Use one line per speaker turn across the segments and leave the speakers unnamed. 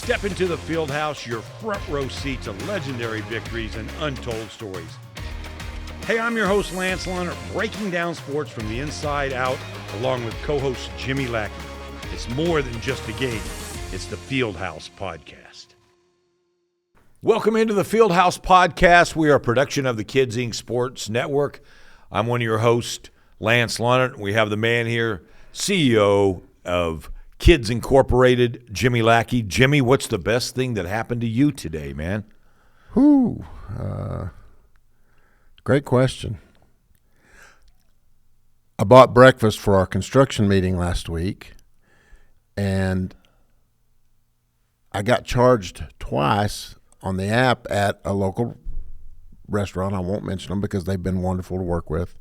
Step into the Fieldhouse, your front row seat to legendary victories and untold stories. Hey, I'm your host, Lance Leonard, breaking down sports from the inside out, along with co-host Jimmy Lackey. It's more than just a game. It's the Fieldhouse Podcast. Welcome into the Fieldhouse Podcast. We are a production of the Kids Inc. Sports Network. I'm one of your hosts, Lance Leonard. We have the man here, CEO of Kids Incorporated, Jimmy Lackey. Jimmy, what's the best thing that happened to you today, man?
Great question. I bought breakfast for our construction meeting last week, and I got charged twice on the app at a local restaurant. I won't mention them because they've been wonderful to work with.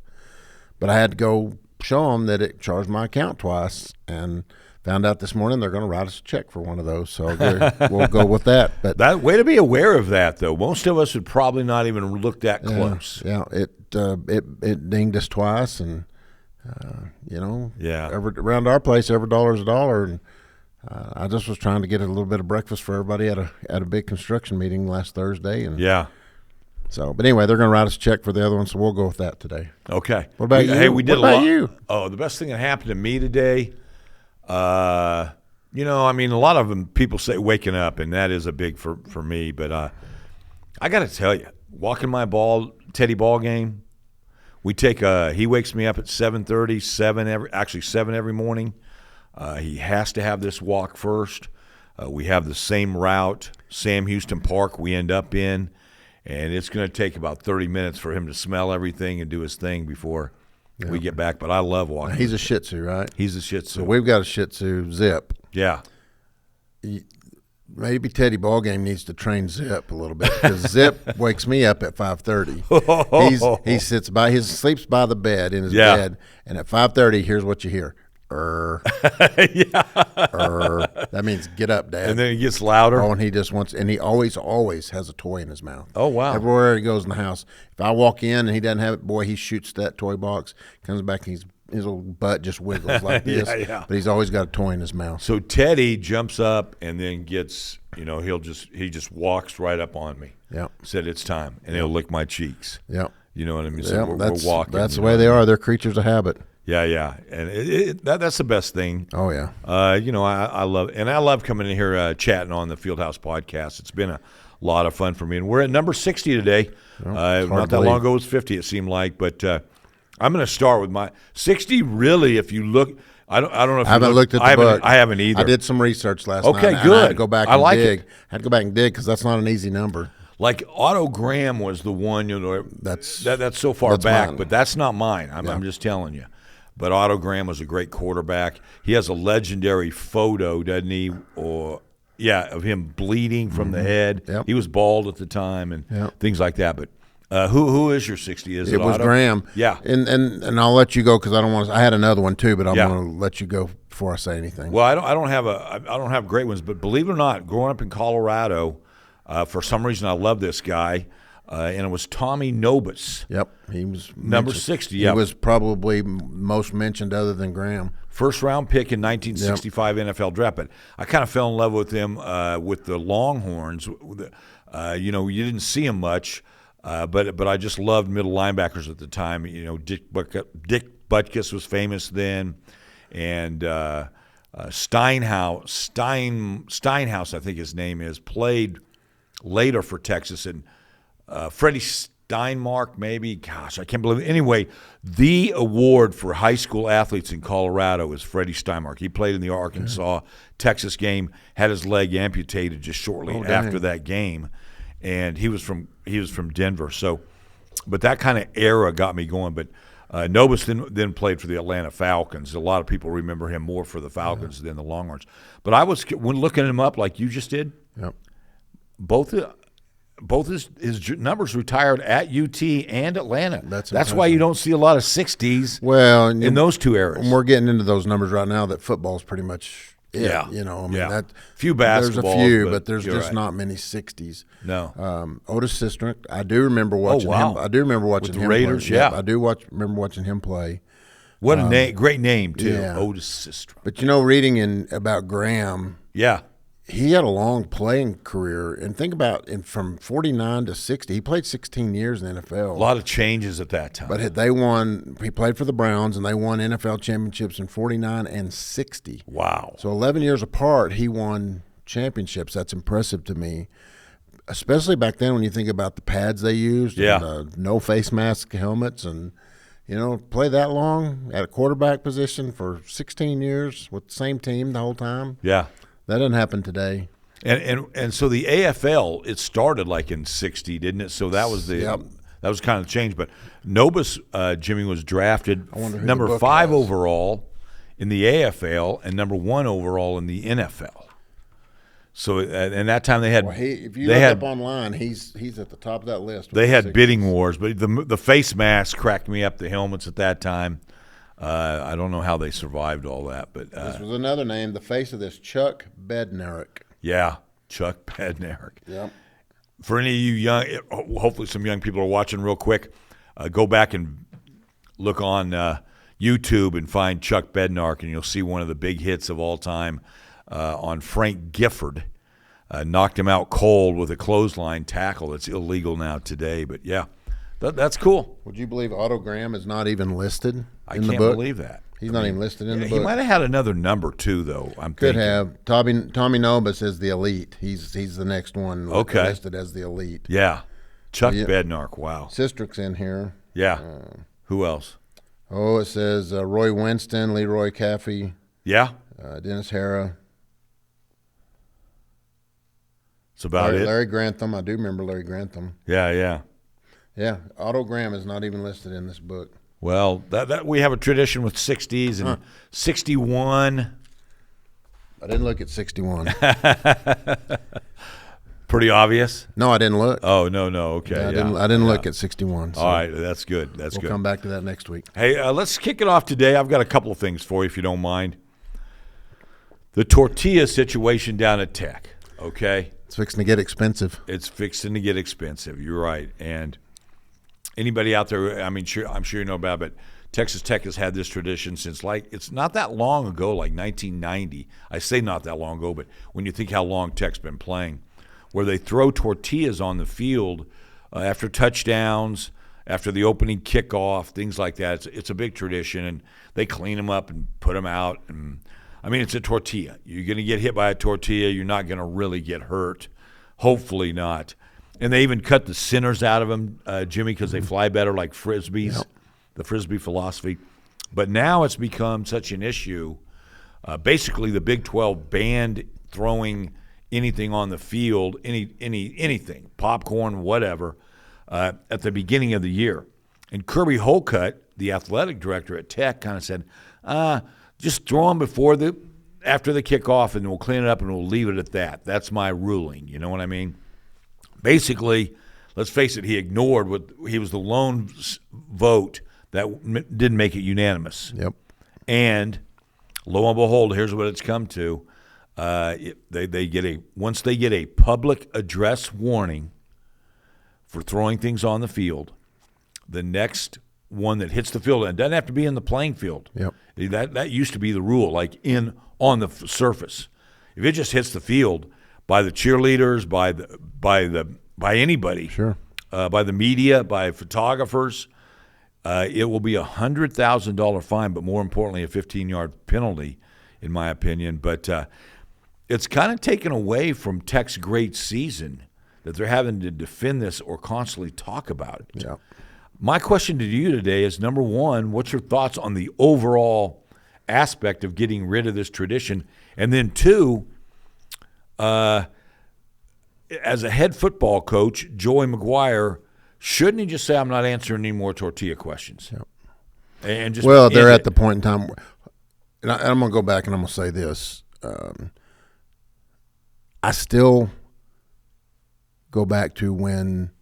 But I had to go show them that it charged my account twice, and found out this morning they're going to write us a check for one of those, so we'll go with that. But
that way to be aware of that, though. Most of us would probably not even look that close.
Yeah, it dinged us twice, and around our place, every dollar's a dollar. And I just was trying to get a little bit of breakfast for everybody at a big construction meeting last Thursday, and
yeah.
So, but anyway, they're going to write us a check for the other one, so we'll go with that today.
Okay.
What about you?
Hey, we did
what about you?
Oh, the best thing that happened to me today. A lot of them, people say waking up, and that is a big for me. But I got to tell you, walking my Teddy ball game, he wakes me up at 7:30, 7 every morning. He has to have this walk first. We have the same route, Sam Houston Park we end up in, and it's going to take about 30 minutes for him to smell everything and do his thing before we get back. But I love walking.
He's a Shih Tzu, right?
He's a Shih Tzu.
So we've got a Shih Tzu, Zip.
Yeah.
Maybe Teddy Ballgame needs to train Zip a little bit, because Zip wakes me up at 5:30. He sleeps by the bed in his bed, and at 5:30, here's what you hear. That means get up, Dad.
And then he gets louder.
Oh, and he always has a toy in his mouth.
Oh, wow.
Everywhere he goes in the house. If I walk in and he doesn't have it, boy, he shoots that toy box, comes back, and his little butt just wiggles like this.
Yeah.
But he's always got a toy in his mouth.
So Teddy jumps up and then gets, he just walks right up on me.
Yeah.
Said it's time, and he'll lick my cheeks.
Yeah.
You know what I mean? So we're walking.
That's the way they are. They're creatures of habit.
Yeah, and that's the best thing.
Oh yeah.
I love coming in here chatting on the Fieldhouse Podcast. It's been a lot of fun for me, and we're at number 60 today. Not that long ago it was 50, it seemed like, but I'm going to start with my 60. Really, if you look, I don't know if
I haven't looked at the book.
I haven't either.
I did some research last night.
Okay, good.
I had to go back and dig.
It.
I had to go back and dig because that's not an easy number.
Like Otto Graham was the one, that's so far back,
mine.
But that's not mine. I'm just telling you. But Otto Graham was a great quarterback. He has a legendary photo, doesn't he? Of him bleeding from the head.
Yep.
He was bald at the time and things like that. But who is your 60? Is it
was
Otto?
Graham.
Yeah.
And I'll let you go because I don't want to. I had another one too, but I'm going to let you go before I say anything.
Well, I don't have great ones, but believe it or not, growing up in Colorado, for some reason I love this guy. And it was Tommy Nobis.
Yep, he was
number 60. Yeah,
he was probably most mentioned other than Graham.
First round pick in 1965 NFL draft. But I kind of fell in love with him with the Longhorns. You didn't see him much, but I just loved middle linebackers at the time. Dick Butkus was famous then, and Steinhaus, I think his name is, played later for Texas, and Freddie Steinmark, maybe. Gosh, I can't believe it. Anyway, the award for high school athletes in Colorado is Freddie Steinmark. He played in the Arkansas-Texas game, had his leg amputated just shortly after that game, and he was from Denver. So, but that kind of era got me going. But Nobis then played for the Atlanta Falcons. A lot of people remember him more for the Falcons than the Longhorns. But when looking him up like you just did, both his numbers retired at UT and Atlanta. That's why you don't see a lot of 60s in those two eras.
And we're getting into those numbers right now that football's pretty much it.
Yeah.
That
few basketball.
There's a few, but there's just not many 60s.
No.
Otis Sistrunk, I do remember watching him. I do remember watching
him
play.
Raiders, yeah.
I do remember watching him play.
What a great name too,
yeah.
Otis Sistrunk.
But reading about Graham.
Yeah.
he had a long playing career. And think about from 49 to 60, he played 16 years in the NFL.
A lot of changes at that time.
But they won. He played for the Browns, and they won NFL championships in 49 and 60.
Wow.
So 11 years apart, he won championships. That's impressive to me, especially back then when you think about the pads they used, and no face mask helmets, and play that long at a quarterback position for 16 years with the same team the whole time.
Yeah.
That doesn't happen today.
And so the AFL, it started like in 60, didn't it? So that was that was kind of the change. But Nobis, Jimmy, was drafted number 5 overall in the AFL and number 1 overall in the NFL. So and that time they had.
Well, if you look up online, he's at the top of that list.
They had bidding wars, but the face mask cracked me up. The helmets at that time. I don't know how they survived all that, but
this was another name. The face of this, Chuck Bednarik.
Yeah, Chuck Bednarik.
Yep.
For any of you young, hopefully some young people are watching real quick, go back and look on YouTube and find Chuck Bednarik, and you'll see one of the big hits of all time on Frank Gifford. Knocked him out cold with a clothesline tackle that's illegal now today. But, yeah, that's cool.
Would you believe Otto Graham is not even listed in the book?
I can't believe that.
He's not even listed in the book.
He might have had another number, too, though.
Could have. Tommy Nobis is the elite. He's the next one listed as the elite.
Yeah. Chuck Bednarik, wow.
Sistrik's in here.
Yeah. Who else?
It says Roy Winston, Leroy Caffey.
Yeah.
Dennis Hara.
That's about it.
Larry Grantham. I do remember Larry Grantham.
Yeah.
Yeah. Otto Graham is not even listed in this book.
Well, that we have a tradition with 60s and 61.
I didn't look at 61.
Pretty obvious?
No, I didn't look.
Oh, no, okay.
Yeah, I didn't look at 61. So
all right, that's good. We'll
come back to that next week.
Hey, let's kick it off today. I've got a couple of things for you, if you don't mind. The tortilla situation down at Tech, okay?
It's fixing to get expensive.
It's fixing to get expensive. You're right. And anybody out there, I'm sure you know about it, but Texas Tech has had this tradition since it's not that long ago, like 1990. I say not that long ago, but when you think how long Tech's been playing, where they throw tortillas on the field after touchdowns, after the opening kickoff, things like that. It's a big tradition, and they clean them up and put them out. And it's a tortilla. You're going to get hit by a tortilla. You're not going to really get hurt. Hopefully not. And they even cut the centers out of them, Jimmy, because they fly better like Frisbees, the Frisbee philosophy. But now it's become such an issue. Basically, the Big 12 banned throwing anything on the field, anything, popcorn, whatever, at the beginning of the year. And Kirby Holcutt, the athletic director at Tech, kind of said, just throw them after the kickoff, and we'll clean it up and we'll leave it at that. That's my ruling. You know what I mean? Basically, let's face it, he ignored he was the lone vote that didn't make it unanimous.
Yep.
And lo and behold, here's what it's come to. Once they get a public address warning for throwing things on the field, the next one that hits the field, and it doesn't have to be in the playing field.
Yep.
That used to be the rule, like on the surface. If it just hits the field, by the cheerleaders, by anybody,
sure,
by the media, by photographers, it will be $100,000 fine, but more importantly, a 15-yard penalty, in my opinion. But it's kind of taken away from Tech's great season that they're having to defend this or constantly talk about it.
Yeah.
My question to you today is, number one, what's your thoughts on the overall aspect of getting rid of this tradition? And then two, as a head football coach, Joey McGuire, shouldn't he just say, I'm not answering any more tortilla questions?
Yep.
And just
they're at the point in time, and I'm going to go back and I'm going to say this. I still go back to when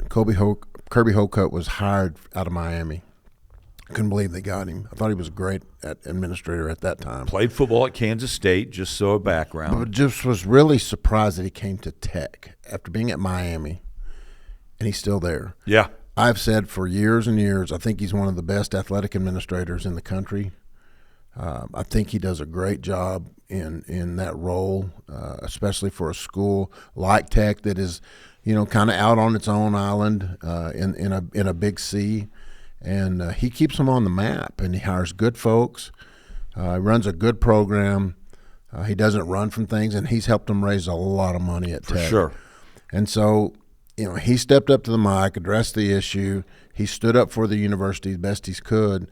Kirby Holcutt was hired out of Miami. I couldn't believe they got him. I thought he was a great administrator at that time.
Played football at Kansas State, just so a background.
But just was really surprised that he came to Tech after being at Miami, and he's still there.
Yeah.
I've said for years and years, I think he's one of the best athletic administrators in the country. I think he does a great job in that role, especially for a school like Tech that is, kind of out on its own island in a big sea. And he keeps them on the map, and he hires good folks. He runs a good program. He doesn't run from things, and he's helped them raise a lot of money at Tech.
For sure.
And so, he stepped up to the mic, addressed the issue. He stood up for the university as best he could.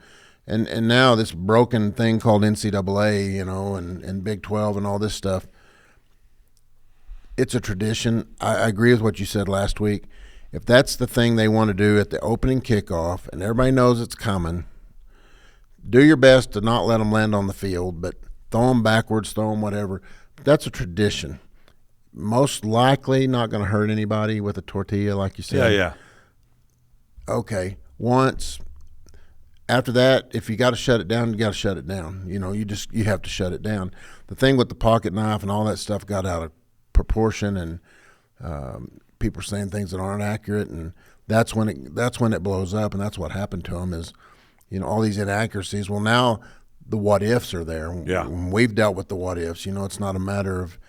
And now this broken thing called NCAA, and Big 12 and all this stuff, it's a tradition. I agree with what you said last week. If that's the thing they want to do at the opening kickoff and everybody knows it's coming, do your best to not let them land on the field, but throw them backwards, throw them whatever. That's a tradition. Most likely not going to hurt anybody with a tortilla, like you said.
Yeah.
Okay. Once. After that, if you got to shut it down, you got to shut it down. You have to shut it down. The thing with the pocket knife and all that stuff got out of proportion, and people are saying things that aren't accurate, and that's when it blows up, and that's what happened to them is, all these inaccuracies. Well, now the what ifs are there.
Yeah.
We've dealt with the what ifs. It's not a matter of,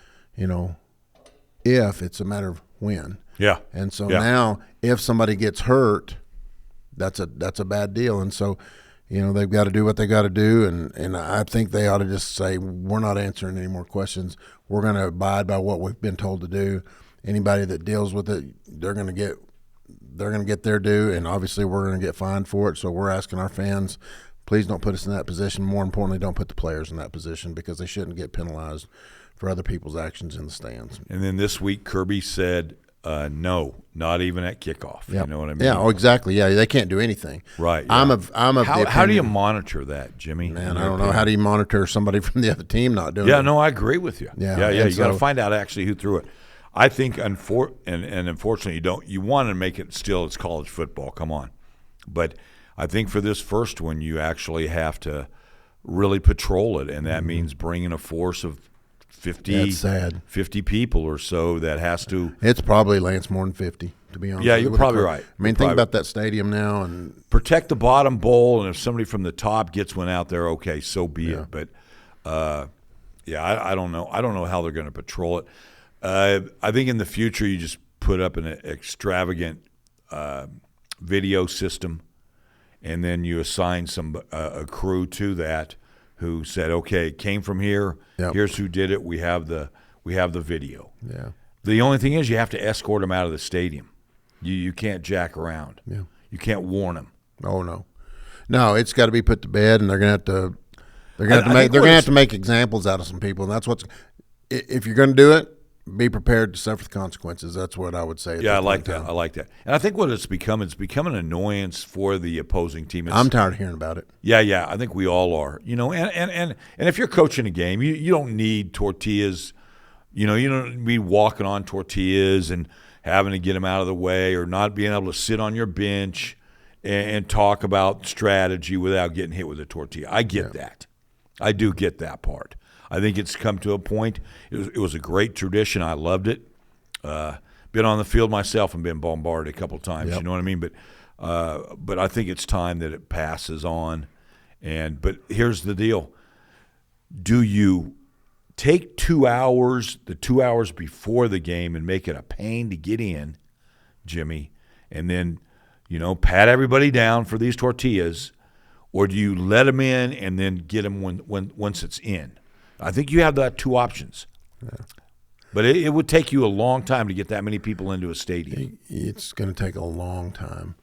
if, it's a matter of when.
Yeah.
And so now if somebody gets hurt, that's a bad deal. And so, they've got to do what they got to do, and I think they ought to just say, we're not answering any more questions. We're going to abide by what we've been told to do. Anybody that deals with it, they're going to get their due, and obviously we're going to get fined for it. So we're asking our fans, please don't put us in that position. More importantly, don't put the players in that position, because they shouldn't get penalized for other people's actions in the stands.
And then this week, Kirby said, no, not even at kickoff.
Yep.
You know what I mean?
Yeah, exactly. Yeah, they can't do anything.
Right. Yeah. How do you monitor that, Jimmy?
Man, I don't know. How do you monitor somebody from the other team not doing it?
Yeah, no, I agree with you.
Yeah.
You got to find out actually who threw it. I think, unfortunately, you want to make it still it's college football. Come on. But I think for this first one, you actually have to really patrol it, and that means bringing a force of 50 people or so that has to.
It's probably, Lance, more than 50, to be honest.
Yeah, you're probably right.
I mean, think about that stadium now. And
protect the bottom bowl, and if somebody from the top gets one out there, okay, so be it. But, I don't know. I don't know how they're going to patrol it. I think in the future you just put up an extravagant video system, and then you assign a crew to that who said, okay, it came from here.
Yep.
Here's who did it. We have the video.
Yeah.
The only thing is you have to escort them out of the stadium. You can't jack around.
Yeah.
You can't warn them.
Oh no, it's got to be put to bed, and they're going to have to make examples out of some people, and that's if you're going to do it, be prepared to suffer the consequences. That's what I would say.
Yeah, I like that. And I think what it's become an annoyance for the opposing team.
I'm tired of hearing about it.
Yeah, I think we all are. And if you're coaching a game, you don't need tortillas. You don't need walking on tortillas and having to get them out of the way, or not being able to sit on your bench and talk about strategy without getting hit with a tortilla. I get that. I do get that part. I think it's come to a point. It was a great tradition. I loved it. Been on the field myself and been bombarded a couple of times. Yep. You know what I mean? But I think it's time that it passes on. But here's the deal: do you take 2 hours, the 2 hours before the game, and make it a pain to get in, Jimmy, and then pat everybody down for these tortillas, or do you let them in and then get them once it's in? I think you have that two options. Yeah. But it would take you a long time to get that many people into a stadium.
It's going to take a long time.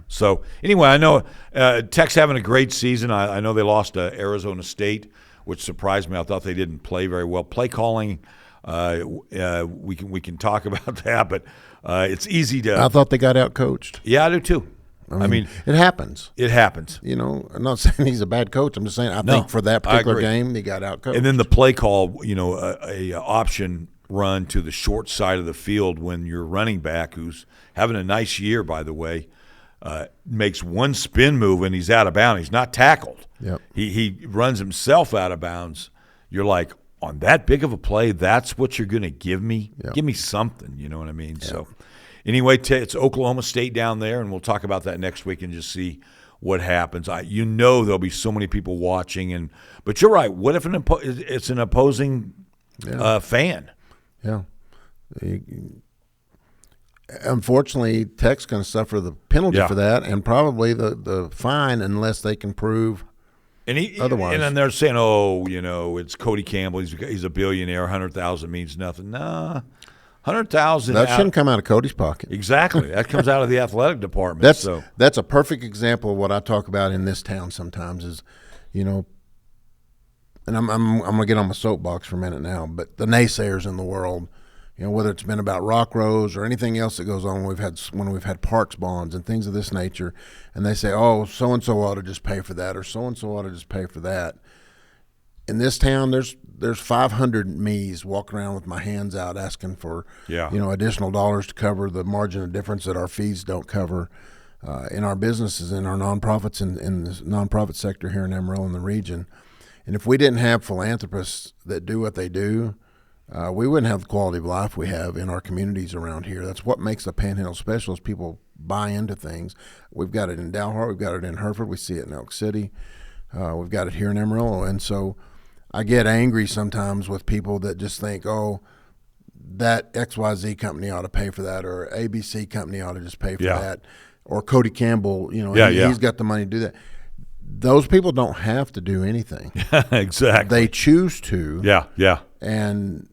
So, anyway, I know Tech's having a great season. I know they lost to Arizona State, which surprised me. I thought they didn't play very well. Play calling, we can talk about that, but it's easy to –
I thought they got out-coached.
Yeah, I do too. I mean,
it happens.
It happens.
I'm not saying he's a bad coach. I'm just saying I think for that particular game, he got out coached.
And then the play call, a option run to the short side of the field when your running back, who's having a nice year, by the way, makes one spin move and he's out of bounds. He's not tackled.
Yep.
He runs himself out of bounds. You're like, on that big of a play, that's what you're going to give me? Yep. Give me something, you know what I mean? Yep. So. Anyway, it's Oklahoma State down there, and we'll talk about that next week and just see what happens. There'll be so many people watching, but you're right. What if it's an opposing fan?
Yeah. Unfortunately, Tech's going to suffer the penalty for that, and probably the fine unless they can prove otherwise.
And then they're saying, it's Cody Campbell. He's a billionaire. 100,000 means nothing. Nah, 100,000.
That shouldn't come out of Cody's pocket.
Exactly. That comes out of the athletic department.
That's a perfect example of what I talk about in this town sometimes is, and I'm going to get on my soapbox for a minute now, but the naysayers in the world, whether it's been about Rock Rose or anything else that goes on when we've had parks bonds and things of this nature, and they say, oh, so-and-so ought to just pay for that or so-and-so ought to just pay for that. In this town, there's 500 me's walking around with my hands out asking for additional dollars to cover the margin of difference that our fees don't cover in our businesses, in our nonprofits, in the nonprofit sector here in Amarillo and the region. And if we didn't have philanthropists that do what they do, we wouldn't have the quality of life we have in our communities around here. That's what makes the Panhandle special is people buy into things. We've got it in Dalhart. We've got it in Hereford. We see it in Elk City. We've got it here in Amarillo. And so I get angry sometimes with people that just think, oh, that XYZ company ought to pay for that, or ABC company ought to just pay for that, or Cody Campbell, he's got the money to do that. Those people don't have to do anything.
Exactly.
They choose to.
Yeah.
And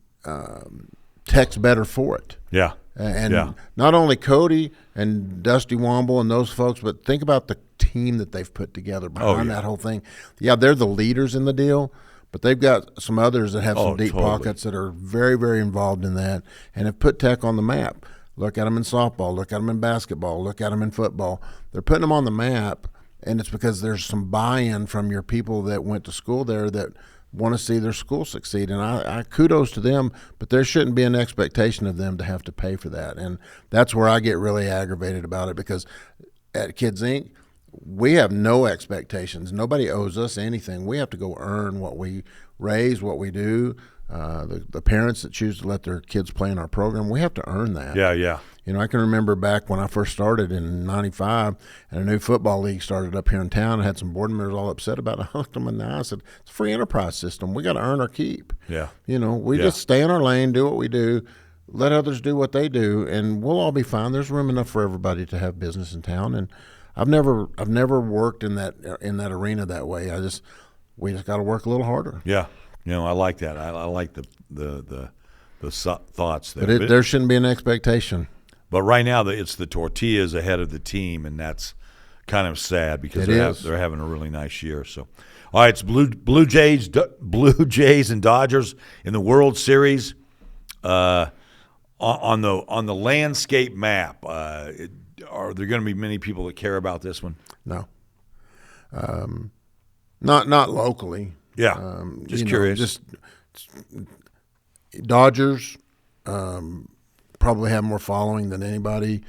Tech's better for it.
Yeah.
And not only Cody and Dusty Womble and those folks, but think about the team that they've put together behind that whole thing. Yeah, they're the leaders in the deal, but they've got some others that have some deep pockets that are very, very involved in that and have put Tech on the map. Look at them in softball. Look at them in basketball. Look at them in football. They're putting them on the map, and it's because there's some buy-in from your people that went to school there that want to see their school succeed, and I kudos to them, but there shouldn't be an expectation of them to have to pay for that, and that's where I get really aggravated about it, because at Kids Inc., we have no expectations. Nobody owes us anything. We have to go earn what we raise, what we do. The parents that choose to let their kids play in our program, we have to earn that.
Yeah.
I can remember back when I first started in '95, and a new football league started up here in town. I had some board members all upset about it. I looked them in the eye. I said, it's a free enterprise system. We got to earn our keep.
Yeah.
We just stay in our lane, do what we do, let others do what they do, and we'll all be fine. There's room enough for everybody to have business in town. And I've never worked in that arena that way. We just got to work a little harder.
Yeah. I like that. I like the thoughts there.
But there shouldn't be an expectation.
But right now, it's the tortillas ahead of the team, and that's kind of sad because they're having a really nice year. So, all right, it's Blue Jays and Dodgers in the World Series. On the landscape map, are there going to be many people that care about this one?
No, not locally.
Yeah, just curious.
Just Dodgers. Probably have more following than anybody,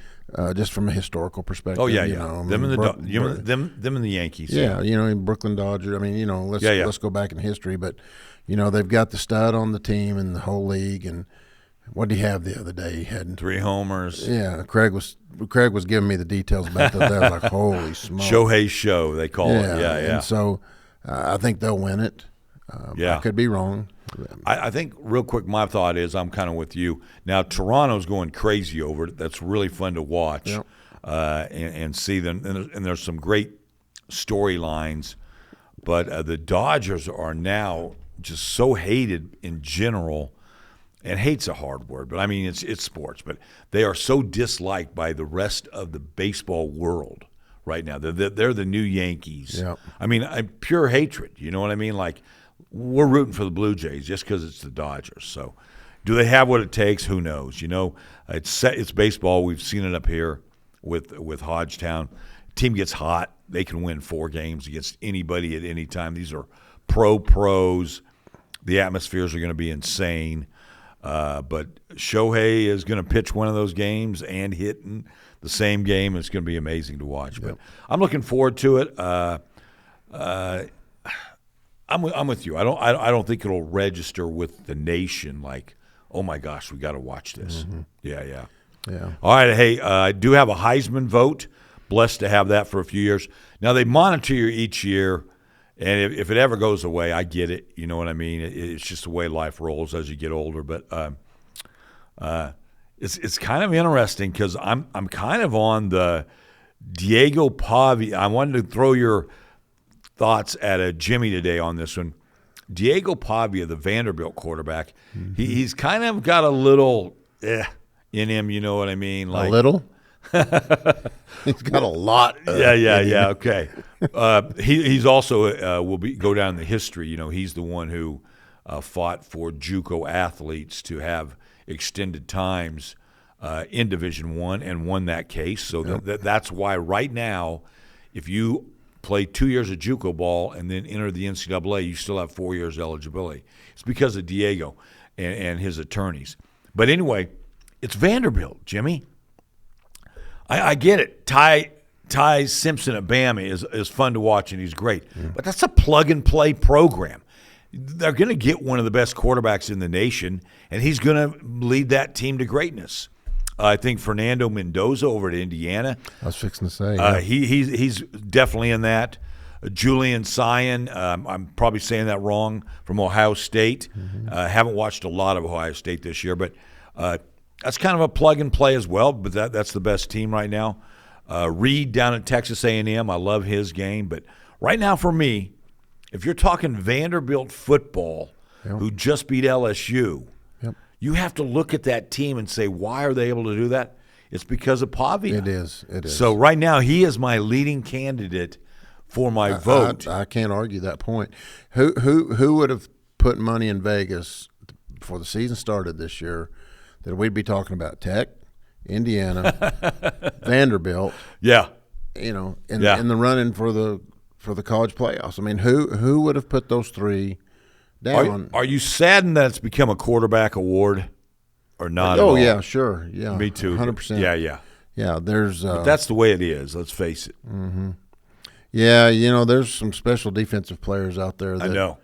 just from a historical perspective.
Oh yeah. Them and the Yankees.
Yeah, in Brooklyn Dodgers. I mean, let's go back in history, but they've got the stud on the team and the whole league. And what did he have the other day? He had
3 homers.
Yeah, Craig was giving me the details about that. I was like, holy smokes!
Shohei's show, they call it. Yeah.
And so I think they'll win it. I could be wrong.
I think, real quick, my thought is I'm kind of with you. Now, Toronto's going crazy over it. That's really fun to watch and see them. And there's some great storylines. But the Dodgers are now just so hated in general. And hate's a hard word, but I mean, it's sports. But they are so disliked by the rest of the baseball world right now. They're the new Yankees.
Yep.
I mean, pure hatred. You know what I mean? Like, we're rooting for the Blue Jays just because it's the Dodgers. So, do they have what it takes? Who knows? It's baseball. We've seen it up here with Hodgetown. Team gets hot, they can win 4 games against anybody at any time. These are pros. The atmospheres are going to be insane. But Shohei is going to pitch one of those games and hit in the same game. It's going to be amazing to watch. But I'm looking forward to it. I'm with you. I don't think it'll register with the nation like, oh my gosh, we got to watch this. Mm-hmm. Yeah.
Yeah.
All right. Hey, I do have a Heisman vote. blessed to have that for a few years. Now, they monitor you each year, and if it ever goes away, I get it. You know what I mean? It's just the way life rolls as you get older. But it's kind of interesting because I'm kind of on the Diego Pavia. I wanted to throw your thoughts at Jimmy today on this one. Diego Pavia, the Vanderbilt quarterback, he's kind of got a little in him. You know what I mean?
Like, a little? He's got a lot.
Yeah. Okay. He's also will go down in the history. You know, he's the one who fought for JUCO athletes to have extended times in Division I and won that case. So that's why right now, if you play 2 years of JUCO ball and then enter the NCAA, you still have 4 years eligibility. It's because of Diego and his attorneys. But anyway, it's Vanderbilt, Jimmy. I get it. Ty Simpson at Bama is fun to watch, and he's great. But that's a plug-and-play program. They're going to get one of the best quarterbacks in the nation, and he's going to lead that team to greatness. I think Fernando Mendoza over at Indiana.
I was fixing to say.
He's definitely in that. Julian Sion, I'm probably saying that wrong, from Ohio State. Haven't watched a lot of Ohio State this year, but that's kind of a plug-and-play as well, but that's the best team right now. Reed down at Texas A&M, I love his game. But right now for me, if you're talking Vanderbilt football, who just beat LSU, you have to look at that team and say, why are they able to do that? It's because of Pavia.
It is.
So right now he is my leading candidate for my vote.
I can't argue that point. Who would have put money in Vegas before the season started this year that we'd be talking about Tech, Indiana, Vanderbilt?
Yeah.
You know, in the running for the college playoffs. I mean, who would have put those three down?
Are you saddened that it's become a quarterback award or not? Oh,
yeah, sure. Yeah.
Me too.
100%.
Yeah.
Yeah, there's
but that's the way it is, let's face it.
Yeah, you know, there's some special defensive players out there that
I know.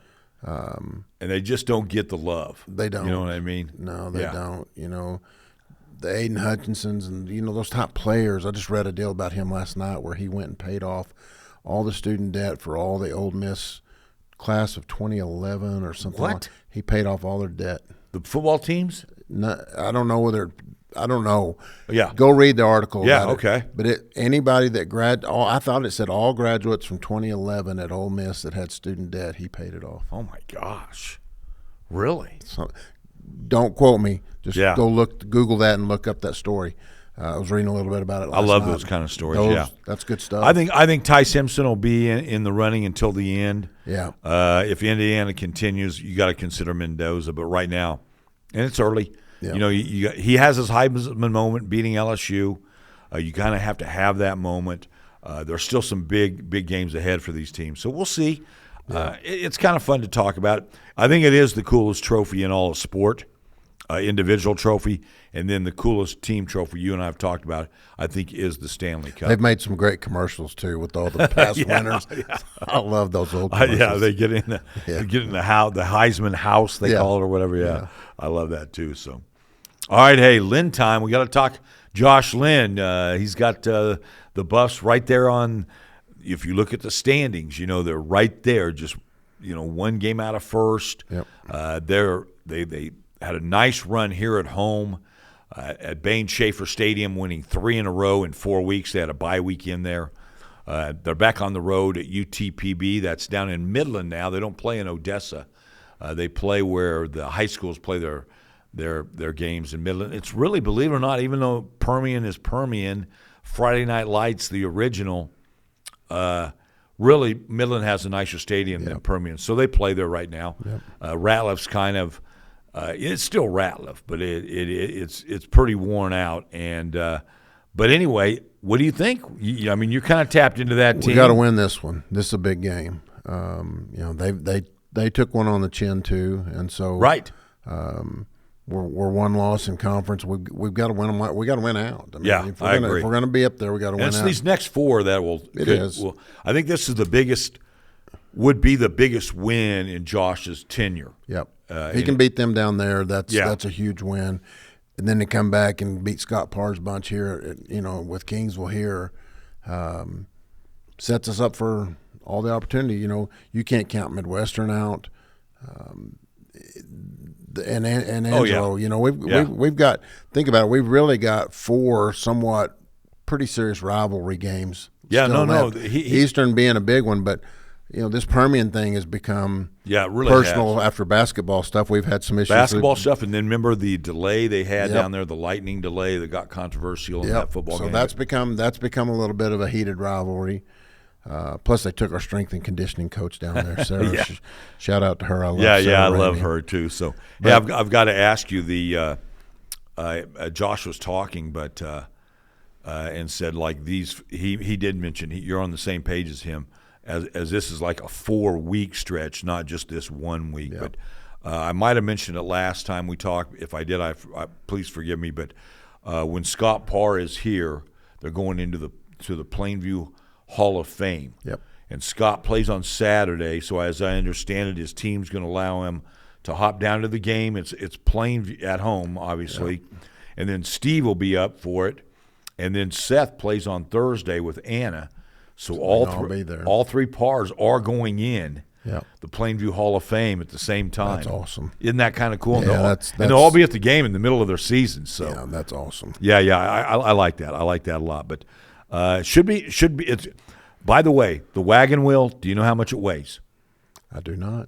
And they just don't get the love.
They don't.
You know what I mean?
No, they don't. You know, the Aiden Hutchinsons and, you know, those top players. I just read a deal about him last night where he went and paid off all the student debt for all the Ole Miss class of 2011 or something.
What?
He paid off all their debt.
The football teams?
No, I don't know whether – I don't know.
Yeah.
Go read the article about it.
Okay.
But anybody that I thought it said all graduates from 2011 at Ole Miss that had student debt, he paid it off.
Oh, my gosh. Really?
So, don't quote me. Just go Google that and look up that story. I was reading a little bit about it last night.
I love those kind of stories,
That's good stuff.
I think Ty Simpson will be in the running until the end.
Yeah.
If Indiana continues, you got to consider Mendoza. But right now, and it's early, you know, he has his Heisman moment beating LSU. You kind of have to have that moment. There's still some big games ahead for these teams. So we'll see. Yeah. It's kind of fun to talk about. I think it is the coolest trophy in all of sport. Individual trophy, and then the coolest team trophy you and I have talked about, I think, is the Stanley Cup.
They've made some great commercials too with all the past winners. Yeah. I love those old commercials.
They get in the house, the Heisman house they call it or whatever. Yeah, I love that too. So, all right, hey, Lynn time. We got to talk Josh Lynn. He's got the Buffs right there on. If you look at the standings, you know they're right there, just one game out of first.
Yep.
They had a nice run here at home at Bain Schaefer Stadium, winning 3 in a row in 4 weeks. They had a bye week in there. They're back on the road at UTPB. That's down in Midland now. They don't play in Odessa. They play where the high schools play their games in Midland. It's really, believe it or not, even though Permian is Permian, Friday Night Lights, the original, really Midland has a nicer stadium than Permian. So they play there right now.
Yep.
Ratliff's kind of it's still Ratliff, but it's pretty worn out. And but anyway, what do you think? I mean, you're kind of tapped into that team.
We got to win this one. This is a big game. They took one on the chin too, and so
right.
We're one loss in conference. We've got to win them. We got to win out. I mean,
I agree.
If we're going to be up there, we got to win out.
It's these next 4 that will. I think this is would be the biggest win in Josh's tenure.
Yep. He can beat them down there. That's a huge win. And then to come back and beat Scott Parr's bunch here, with Kingsville here, sets us up for all the opportunity. You can't count Midwestern out. And Angelo, we've got, think about it, we've really got 4 somewhat pretty serious rivalry games.
Yeah,
left. Eastern being a big one, but this Permian thing has become
really
personal after basketball stuff. We've had some issues.
Basketball stuff, and then remember the delay they had down there, the lightning delay that got controversial in that football game.
So that's become a little bit of a heated rivalry. Plus, they took our strength and conditioning coach down there, Sarah. Shout out to her. I love Sarah
I
Ramey.
love her too. So, I've got to ask you. Josh was talking, but and said like these. He did mention you're on the same page as him, as this is like a 4-week stretch, not just this 1 week. But I might have mentioned it last time we talked. If I did, I please forgive me. But when Scott Parr is here, they're going into the Plainview Hall of Fame.
Yep.
And Scott plays on Saturday, so as I understand it, his team's going to allow him to hop down to the game. It's Plainview at home, obviously. Yep. And then Steve will be up for it. And then Seth plays on Thursday with Anna. So all 3 Pars are going in the Plainview Hall of Fame at the same time.
That's awesome.
Isn't that kind of cool?
Yeah,
and they'll all be at the game in the middle of their season. So
yeah, that's awesome.
Yeah, I like that. I like that a lot. But should be. It's. By the way, the wagon wheel. Do you know how much it weighs?
I do not.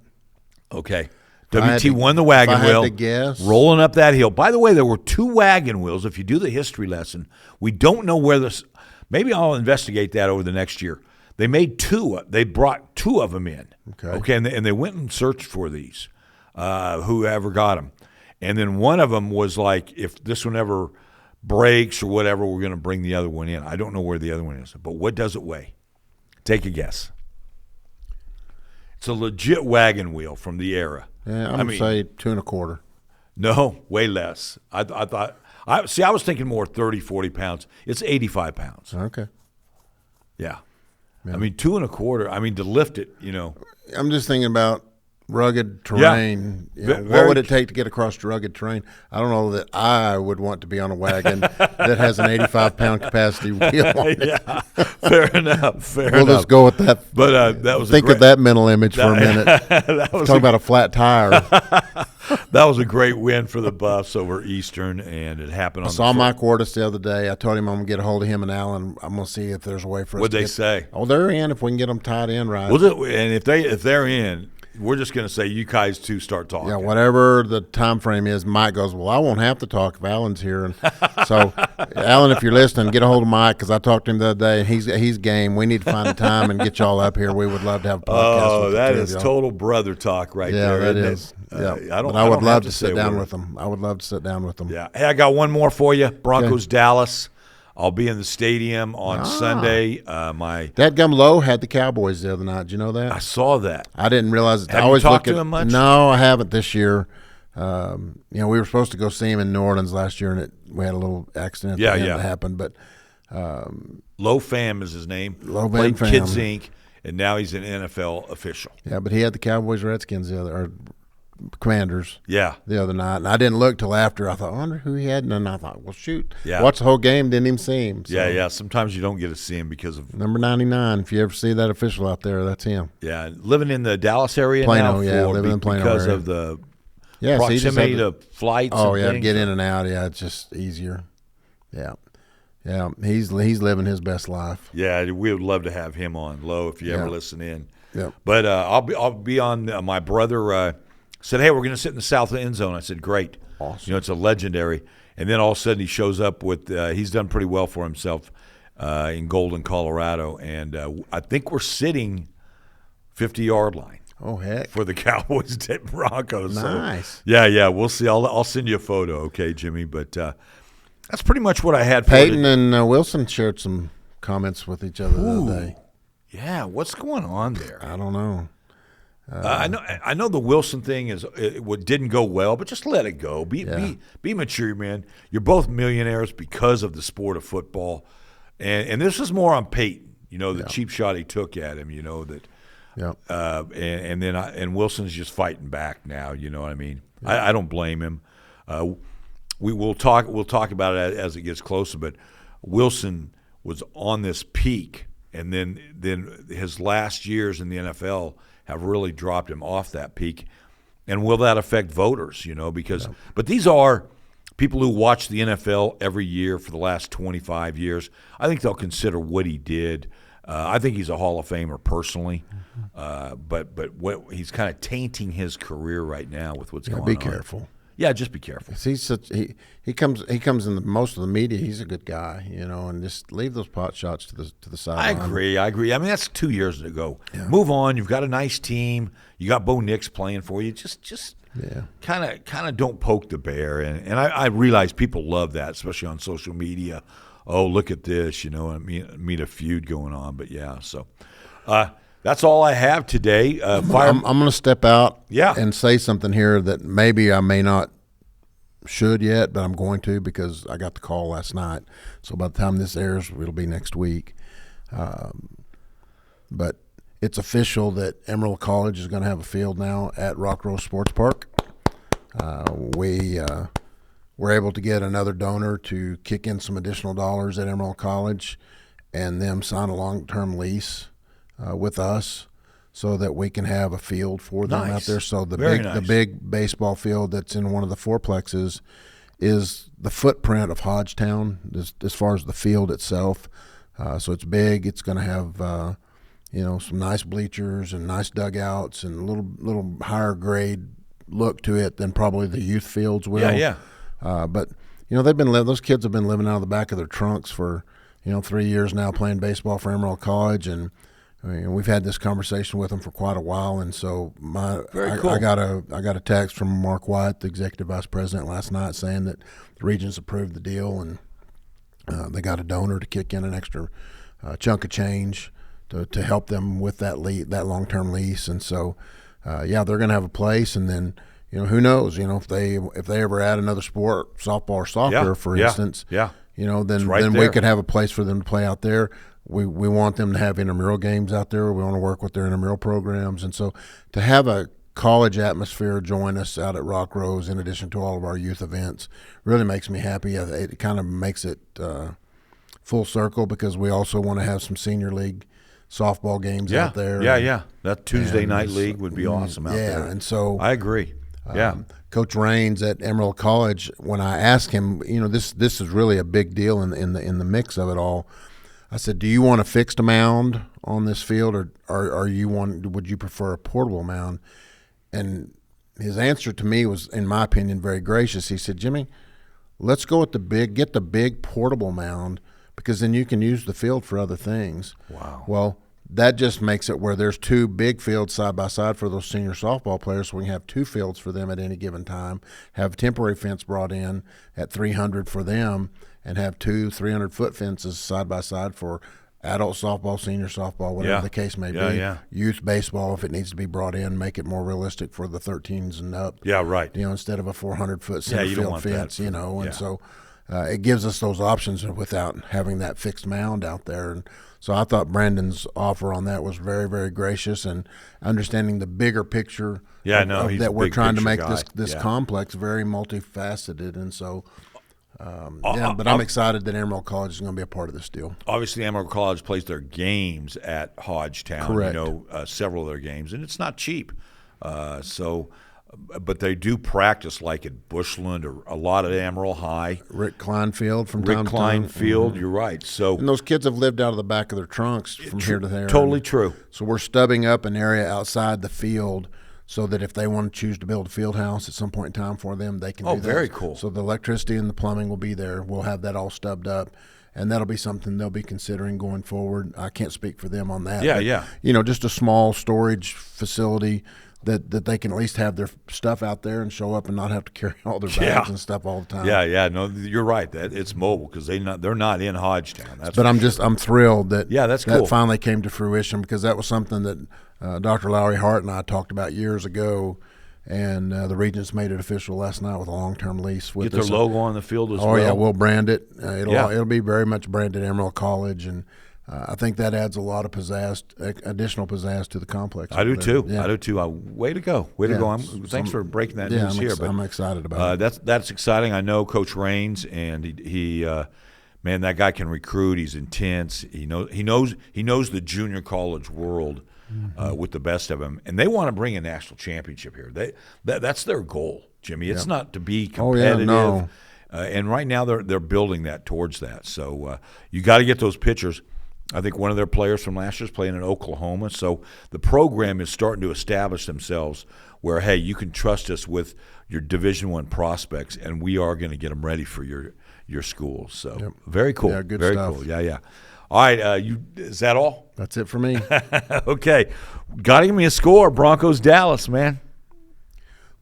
Okay. WT won the wagon wheel.
To guess.
Rolling up that hill. By the way, there were 2 wagon wheels. If you do the history lesson, we don't know where this. Maybe I'll investigate that over the next year. They made 2. They brought 2 of them in. Okay. And they went and searched for these. Whoever got them, and then one of them was like, if this one ever breaks or whatever, we're going to bring the other one in. I don't know where the other one is, but what does it weigh? Take a guess. It's a legit wagon wheel from the era.
Yeah, I'm going to say 2 1/4.
No, way less. I thought. I was thinking more 30, 40 pounds. It's 85 pounds.
Okay.
Yeah. I mean, 2 1/4. I mean, to lift it,
I'm just thinking about rugged terrain.
Yeah.
What would it take to get across rugged terrain? I don't know that I would want to be on a wagon that has an 85-pound capacity wheel on it.
Yeah, fair enough.
We'll just go with that.
But that was
think of that mental image for a minute. Talk about a flat tire.
That was a great win for the Buffs over Eastern, and it happened on.
I saw Mike Wardis the other day. I told him I'm going to get a hold of him and Alan. I'm going to see if there's a way for us.
What'd they say?
Oh, they're in. If we can get them tied in right.
And if they're in. We're just going to say you guys 2 start talking.
Yeah, whatever the time frame is, Mike goes, well, I won't have to talk if Alan's here. And so, Alan, if you're listening, get a hold of Mike because I talked to him the other day, and he's game. We need to find a time and get y'all up here. We would love to have a podcast.
Oh, that is total brother talk right there.
Yeah, that is. I would love to sit down with them. I would love to sit down with them.
Yeah. Hey, I got one more for you. Broncos, Dallas. I'll be in the stadium on Sunday.
Dadgum Lowe had the Cowboys the other night. Did you know that?
I saw that.
I didn't realize it.
Have you talked to him much?
No, I haven't this year. We were supposed to go see him in New Orleans last year, and we had a little accident that happened. But
Lowe Pham is his name.
Lowe
Played
Pham.
Kids Inc., and now he's an NFL official.
Yeah, but he had the Cowboys Redskins or Commanders
the
other night, and I didn't look till after. I thought, I wonder who he had, and then I thought, well, shoot,
Yeah.
watch the whole game, didn't even see him. So.
Sometimes you don't get to see him because of
number 99. If you ever see that official out there, that's him.
Yeah, living in the Dallas area
Plano,
now.
Living in Plano
because
area.
of the
so
proximity to flights.
Oh
and
yeah,
things.
get in and out. Yeah, it's just easier. Yeah. He's living his best life.
Yeah, we would love to have him on, Lowe, if you ever listen in.
Yeah.
But I'll be on. My brother said, "Hey, we're going to sit in the south end zone." I said, "Great."
Awesome.
It's a legendary. And then all of a sudden he shows up with. He's done pretty well for himself in Golden, Colorado, and I think we're sitting 50-yard line.
Oh heck!
For the Cowboys at Broncos.
Nice.
So, yeah. We'll see. I'll send you a photo, okay, Jimmy? But that's pretty much what I had for
Peyton and Wilson shared some comments with each other the other day.
Yeah, what's going on there?
I don't know.
I know the Wilson thing didn't go well, but just let it go. Be mature, man. You're both millionaires because of the sport of football, and this is more on Peyton. The cheap shot he took at him. that.
Yeah.
And Wilson's just fighting back now. You know what I mean? Yeah. I don't blame him. We'll talk about it as it gets closer. But Wilson was on this peak, and then his last years in the NFL have really dropped him off that peak. And will that affect voters? Because but these are people who watch the NFL every year for the last 25 years. I think they'll consider what he did. I think he's a Hall of Famer personally, but he's kind of tainting his career right now with what's going on.
Be careful.
Yeah, just be careful.
He comes in most of the media. He's a good guy, and just leave those pot shots to the side.
I agree. I mean, that's 2 years ago. Yeah. Move on. You've got a nice team. You got Bo Nix playing for you. Just kind of don't poke the bear. And I realize people love that, especially on social media. Oh, look at this, meet a feud going on. But yeah, so that's all I have today.
I'm going to step out
Yeah.
and say something here that maybe I may not should yet, but I'm going to because I got the call last night. So by the time this airs, it'll be next week. But it's official that Emerald College is going to have a field now at Rock Rose Sports Park. We were able to get another donor to kick in some additional dollars at Emerald College and them sign a long-term lease with us so that we can have a field for them out there. So the big baseball field that's in one of the fourplexes is the footprint of Hodgetown as far as the field itself. So it's big. It's going to have some nice bleachers and nice dugouts and a little higher grade look to it than probably the youth fields will.
Yeah.
But those kids have been living out of the back of their trunks for 3 years now playing baseball for Emerald College, and we've had this conversation with them for quite a while. And so
Cool.
I got a text from Mark White, the executive vice president, last night saying that the Regents approved the deal and they got a donor to kick in an extra chunk of change to help them with that long-term lease. And so they're going to have a place, and then. Who knows? If they ever add another sport, softball or soccer, for instance, then we could have a place for them to play out there. We want them to have intramural games out there. We want to work with their intramural programs, and so to have a college atmosphere join us out at Rock Rose, in addition to all of our youth events, really makes me happy. It kind of makes it full circle because we also want to have some senior league softball games out there.
Yeah. That Tuesday night league would be awesome out there.
Yeah, and so
I agree.
Coach Raines at Emerald College, when I asked him, this is really a big deal in the mix of it all. I said, "Do you want a fixed mound on this field, or would you prefer a portable mound?" And his answer to me was, in my opinion, very gracious. He said, "Jimmy, let's go with get the big portable mound because then you can use the field for other things."
Wow.
Well, that just makes it where there's two big fields side by side for those senior softball players, so we can have two fields for them at any given time, have a temporary fence brought in at 300 for them, and have two 300-foot fences side by side for adult softball, senior softball, whatever the case may be. Youth baseball, if it needs to be brought in, make it more realistic for the 13s and up.
Yeah, right.
Instead of a 400-foot center field fence, and so it gives us those options without having that fixed mound out there. And so I thought Brandon's offer on that was very, very gracious, and understanding the bigger picture that we're trying to make this complex very multifaceted. And so, but I'm excited that Emerald College is going to be a part of this deal.
Obviously, Emerald College plays their games at Hodgetown.
Correct.
Several of their games, and it's not cheap. But they do practice like at Bushland or a lot at Emerald High.
Rick Kleinfield from time to time.
Rick Kleinfield, you're right. So,
and those kids have lived out of the back of their trunks from here to there.
Totally true.
So we're stubbing up an area outside the field so that if they want to choose to build a field house at some point in time for them, they can do that.
Oh, very cool.
So the electricity and the plumbing will be there. We'll have that all stubbed up. And that'll be something they'll be considering going forward. I can't speak for them on that. But, just a small storage facility that they can at least have their stuff out there and show up and not have to carry all their bags and stuff all the time.
No, you're right. That it's mobile because they're not in Hodgetown.
I'm thrilled that
that's cool.
That finally came to fruition because that was something that Dr. Lowry Hart and I talked about years ago, and the Regents made it official last night with a long-term lease. Get
their logo on the field as well.
Oh yeah, we'll brand it. It'll be very much branded Emerald College, and I think that adds a lot of additional pizzazz to the complex.
I do too. Yeah. I do too. Way to go. Way to go. Thanks for breaking that news here.
I'm excited about it.
That's exciting. I know Coach Raines, and he man, that guy can recruit. He's intense. He knows the junior college world with the best of them, and they want to bring a national championship here. That's their goal, Jimmy. It's not to be competitive.
Oh, yeah, no.
And right now they're building that towards that. So you got to get those pitchers. I think one of their players from last year is playing in Oklahoma. So the program is starting to establish themselves where, hey, you can trust us with your Division I prospects, and we are going to get them ready for your school. So very cool.
Yeah, good
very
stuff.
Cool. Yeah. All right, is that all?
That's it for me.
Okay. Got to give me a score. Broncos, Dallas, man.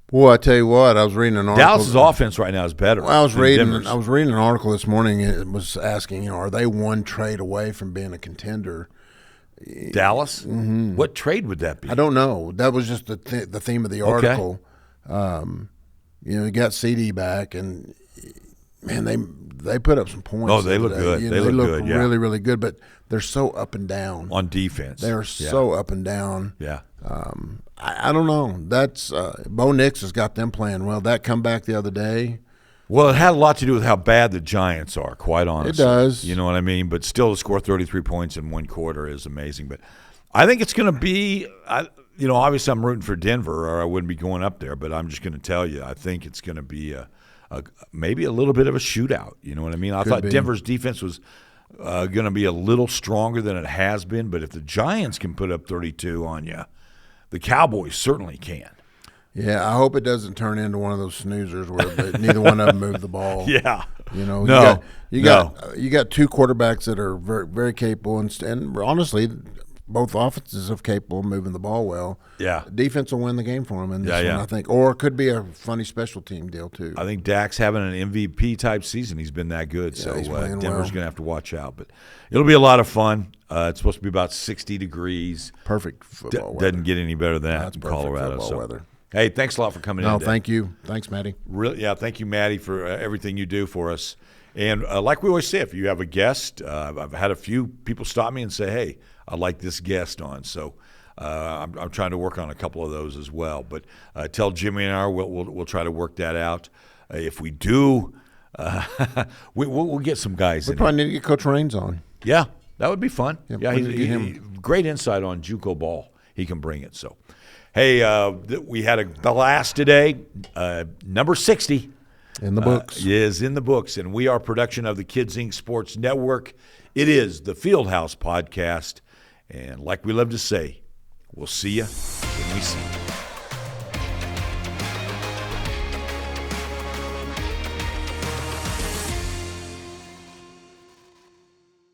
Boy, I tell you what, I was reading an article.
Dallas's offense right now is better.
Well, I was reading
Denver's.
an article this morning. It was asking, are they one trade away from being a contender?
Dallas? Mm-hmm. What trade would that be?
I don't know. That was just the theme of the article. You got CD back, and man, they put up some points.
Oh, they look good. They look good. Yeah.
Really, really good. But they're so up and down
on defense.
They're so up and down.
Yeah.
I don't know. That's Bo Nix has got them playing well. That comeback the other day.
Well, it had a lot to do with how bad the Giants are, quite honestly.
It does.
You know what I mean? But still to score 33 points in one quarter is amazing. But I think it's going to be obviously I'm rooting for Denver or I wouldn't be going up there, but I'm just going to tell you, I think it's going to be maybe a little bit of a shootout. You know what I mean? I thought Denver's defense was going to be a little stronger than it has been, but if the Giants can put up 32 on you, the Cowboys certainly can.
Yeah, I hope it doesn't turn into one of those snoozers where neither one of them move the ball.
Yeah,
you got two quarterbacks that are very, very capable, and honestly, both offenses are capable of moving the ball well.
Yeah,
defense will win the game for them in this one, I think, or it could be a funny special team deal too.
I think Dak's having an MVP type season. He's been that good, so Denver's
well.
going to have to watch out. But it'll be a lot of fun. It's supposed to be about 60 degrees.
Perfect football weather.
Doesn't get any better than that in Colorado.
Football weather.
Hey, thanks a lot for coming in.
No, thank you. Thanks, Maddie.
Thank you, Maddie, for everything you do for us. And like we always say, if you have a guest, I've had a few people stop me and say, hey, I like this guest on. So I'm trying to work on a couple of those as well. But tell Jimmy and I we'll try to work that out. If we do, we'll get some guys in.
We probably need to get Coach Raines on.
Yeah, that would be fun.
Yeah,
he's great insight on JUCO ball. He can bring it. So, hey, we had a blast today. Number 60
in the books
is in the books, and we are a production of the Kids Inc. Sports Network. It is the Fieldhouse Podcast, and like we love to say, we'll see you when we see you.